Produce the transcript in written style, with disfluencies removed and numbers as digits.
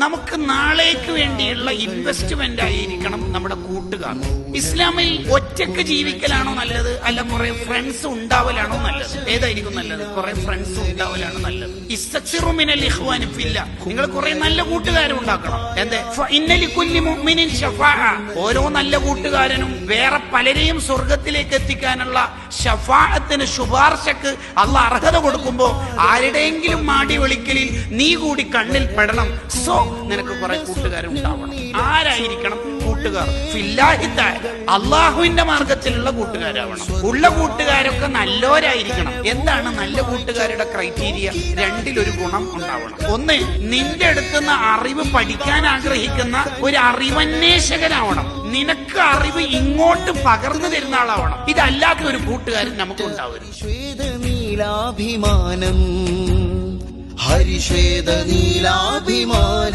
നമുക്ക് നാളേക്ക് വേണ്ടിയുള്ള ഇൻവെസ്റ്റ്മെന്റ് ആയിരിക്കണം നമ്മുടെ കൂട്ടുകാർ. ഇസ്ലാമിൽ ഒറ്റക്ക് ജീവിക്കലാണോ നല്ലത്, അല്ല കുറെ ഫ്രണ്ട്സ് ഉണ്ടാവലാണോ നല്ലത്? ഏതായിരിക്കും നല്ലത്? കുറെ ഫ്രണ്ട്സ് ഉണ്ടാവലാണ് നല്ലത്. ഇസ്തഗ്ഫിറു മിനൽ ഇഖ്വാനി ഫില്ലാ, നിങ്ങൾ കുറെ നല്ല കൂട്ടുകാരെ ഉണ്ടാക്കണം. എന്തേ? ഫഇന്ന ലികുല്ലി മുഅ്മിനിൻ ശഫാഅ, ഓരോ നല്ല കൂട്ടുകാരനും വേറെ പലരെയും സ്വർഗത്തിലേക്ക് എത്തിക്കാനുള്ള ശഫാഅത്തിന്, ശുപാർശക്ക് അള്ളാഹ് അർഹത കൊടുക്കുമ്പോ ആരുടെയെങ്കിലും മാടി വിളിക്കലിൽ നീ കൂടി കണ്ണിൽ പെടണം. സോ നിനക്ക് കുറെ കൂട്ടുകാരുണ്ടാവണം. ആരായിരിക്കണം കൂട്ടുകാർ? ഫില്ലാഹി തആല, അള്ളാഹുവിന്റെ മാർഗത്തിലുള്ള കൂട്ടുകാരാവണം. ഉള്ള കൂട്ടുകാരൊക്കെ നല്ലോരായിരിക്കണം. എന്താണ് നല്ല കൂട്ടുകാരുടെ ക്രൈറ്റീരിയ? രണ്ടിലൊരു ഗുണം ഉണ്ടാവണം. ഒന്ന്, നിന്റെ അടുത്തുനിന്ന് അറിവ് പഠിക്കാൻ ആഗ്രഹിക്കുന്ന ഒരു അറിവന്വേഷകനാവണം. നിനക്ക് അറിവ് ഇങ്ങോട്ട് പകർന്നു തരുന്ന ആളാവണം. ഇതല്ലാത്ത ഒരു കൂട്ടുകാരൻ നമുക്ക് ഉണ്ടാവരുത്. ഹരിശ്വേത നീലാഭിമാനം